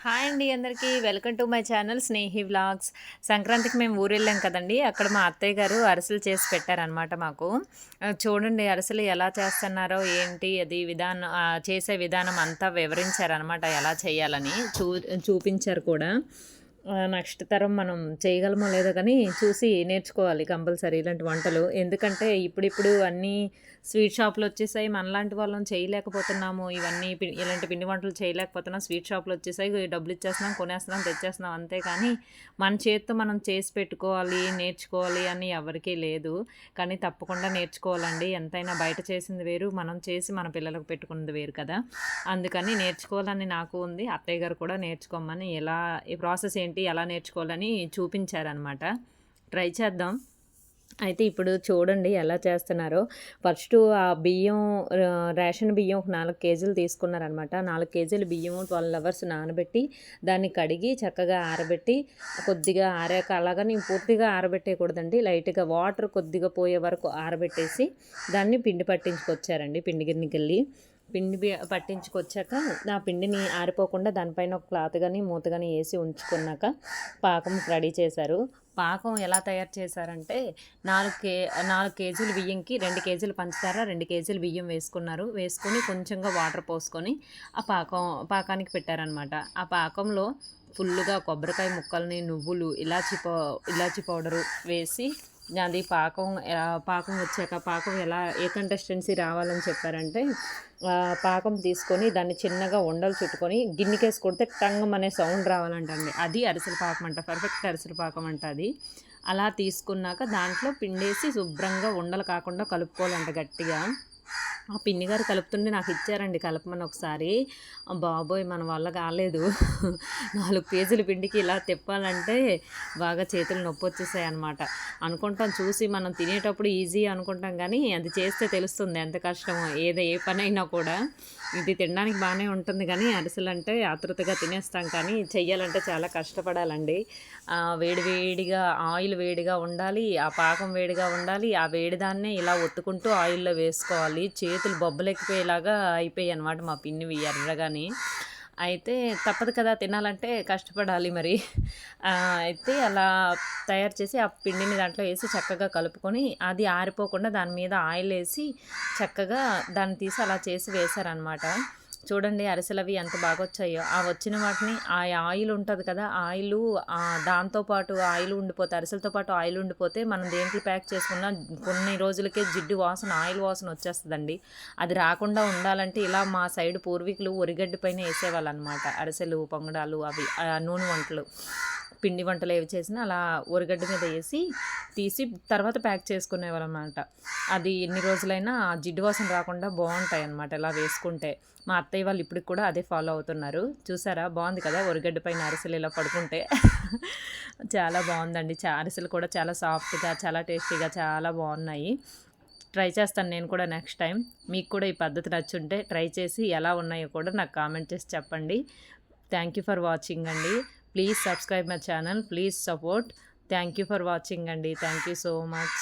Hi అండి అందరికీ. Welcome to my channel Snehi vlogs. సంక్రాంతికి మేము ఊరెళ్ళాం కదండీ! అక్కడ మా అత్తయ్య గారు అరిసెలు చేసి పెట్టారనమాట మాకు. చూడండి అరిసెలు ఎలా చేస్తున్నారో ఏంటి అది చేసే విధానం అంతా వివరించారనమాట ఎలా చేయాలని. చూపించారు కూడా. నెక్స్ట్ తరం మనం చేయగలమో లేదో కానీ చూసి నేర్చుకోవాలి కంపల్సరీ ఇలాంటి వంటలు. ఎందుకంటే ఇప్పుడిప్పుడు అన్నీ స్వీట్ షాపులు వచ్చేసాయి. మనలాంటి వాళ్ళం చేయలేకపోతున్నాము. ఇలాంటి పిండి వంటలు చేయలేకపోతున్నాం. స్వీట్ షాపులు వచ్చేసాయి. డబ్బులు ఇచ్చేస్తున్నాం, కొనేస్తున్నాం, తెచ్చేస్తున్నాం అంతే. కానీ మన చేత్తో మనం చేసి పెట్టుకోవాలి, నేర్చుకోవాలి అని ఎవరికీ లేదు. కానీ తప్పకుండా నేర్చుకోవాలండి. ఎంతైనా బయట చేసింది వేరు, మనం చేసి మన పిల్లలకు పెట్టుకున్నది వేరు కదా! అందుకని నేర్చుకోవాలని నాకు ఉంది. అత్తయ్య గారు కూడా నేర్చుకోమని ఈ ప్రాసెస్ ఏంటి, ఎలా నేర్చుకోవాలని చూపించారనమాట. ట్రై చేద్దాం. అయితే ఇప్పుడు చూడండి ఎలా చేస్తున్నారో. ఫస్టు ఆ బియ్యం రేషన్ బియ్యం ఒక 4 కేజీలు తీసుకున్నారనమాట. 4 కేజీల బియ్యము 12 అవర్స్ నానబెట్టి, దాన్ని కడిగి చక్కగా ఆరబెట్టి, కొద్దిగా ఆరాక అలాగని పూర్తిగా ఆరబెట్టేయకూడదండి. లైట్‌గా వాటర్ కొద్దిగా పోయే వరకు ఆరబెట్టేసి, దాన్ని పిండి పట్టించుకొచ్చారండి పిండి గిన్నెకెళ్ళి. పట్టించుకొచ్చాక ఆ పిండిని ఆరిపోకుండా దానిపైన ఒక క్లాత్ గాని, మూత గాని ఏసి ఉంచుకున్నాక పాకం రెడీ చేశారు. పాకం ఎలా తయారు చేశారంటే 4 కేజీల బియ్యంకి 2 కేజీలు పంచదార, 2 కేజీలు బియ్యం వేసుకున్నారు. వేసుకొని కొంచెంగా వాటర్ పోసుకొని ఆ పాకానికి పెట్టారనమాట. ఆ పాకంలో ఫుల్లుగా కొబ్బరికాయ ముక్కల్ని, నువ్వులు, ఇలాచీ పౌడరు వేసి అది పాకం వచ్చాక ఏ కన్సిస్టెన్సీ రావాలని చెప్పారంటే పాకం తీసుకొని దాన్ని చిన్నగా ఉండలు చుట్టుకొని గిన్నెకేసి కొడితే టంగం అనే సౌండ్ రావాలంటండి. అది అరిసెల పాకం అంట. పర్ఫెక్ట్ అరిసెల పాకం అంట అది. అలా తీసుకున్నాక దాంట్లో పిండేసి శుభ్రంగా ఉండలు కాకుండా కలుపుకోవాలంట గట్టిగా. ఆ పిన్ని గారు కలుపుతుంటే నాకు ఇచ్చారండి కలపమని ఒకసారి. బాబోయ్! మన వల్ల కాలేదు. 4 కేజీల పిండికి ఇలా తిప్పాలంటే బాగా చేతులు నొప్పొచ్చేసాయన్నమాట. అనుకుంటాం చూసి మనం తినేటప్పుడు ఈజీ అనుకుంటాం కానీ అది చేస్తే తెలుస్తుంది ఎంత కష్టమో. ఏ పనైనా కూడా. ఇది తినడానికి బాగానే ఉంటుంది కానీ అరిసెలంటే ఆతృతగా తినేస్తాం కానీ చెయ్యాలంటే చాలా కష్టపడాలండి. వేడిగా ఆయిల్ వేడిగా ఉండాలి. ఆ పాకం వేడిగా ఉండాలి. ఆ వేడిదాన్నే ఇలా ఒత్తుకుంటూ ఆయిల్‌లో వేసుకోవాలి. చేతులు బొబ్బలెక్కిపోయేలాగా అయిపోయాయన్నమాట మా పిన్నివి ఎర్రగాని. అయితే తప్పదు కదా! తినాలంటే కష్టపడాలి మరి. అయితే అలా తయారు చేసి ఆ పిండిని దాంట్లో ఏసి చక్కగా కలుపుకొని, అది ఆరిపోకుండా దాని మీద ఆయిలేసి చక్కగా దాన్ని తీసి అలా చేసి వేశారనమాట. చూడండి అరిసెలవి ఎంత బాగొచ్చాయో. ఆ వచ్చిన వాటిని ఆ ఆయిల్ ఉంటది కదా! దాంతో పాటు ఆయిల్ ఉండిపోతే అరిసెలతో పాటు ఆయిల్ ఉండిపోతే మనం దేంట్లో ప్యాక్ చేసుకున్నా కొన్ని రోజులకే జిడ్డు వాసన, ఆయిల్ వాసన వచ్చేస్తదండి. అది రాకుండా ఉండాలంటే ఇలా మా సైడ్ పూర్వీకులు ఒరిగడ్డి పైన ఏసేవాళ్ళనమాట. అరిసెలు, పొంగడాలు అవి నూనె వంటలు. పిండి వంటలు ఏవి చేసినా అలా ఒరిగడ్డ మీద తీసి తర్వాత ప్యాక్ చేసుకునేవాళ్ళనమాట. అది ఎన్ని రోజులైనా జిడ్డు వాసన రాకుండా బావుంటాయన్నమాట ఇలా వేసుకుంటే. మా అత్తయ్య వాళ్ళు ఇప్పటికి కూడా అదే ఫాలో అవుతున్నారు. చూసారా బావుంది కదా! ఒరిగడ్డ పైన అరిసెలు ఇలా పడుకుంటే. చాలా బావుందండి. అరిసెలు కూడా చాలా సాఫ్ట్‌గా, చాలా టేస్టీగా చాలా బావున్నాయి. ట్రై చేస్తాను నేను కూడా నెక్స్ట్ టైం. మీకు కూడా ఈ పద్ధతి నచ్చుంటే ట్రై చేసి ఎలా ఉన్నాయో కూడా నాకు కామెంట్ చేసి చెప్పండి. థ్యాంక్ యూ ఫర్ వాచింగ్ అండి. Please subscribe my channel. Please support. Thank you for watching అండి. Thank you so much.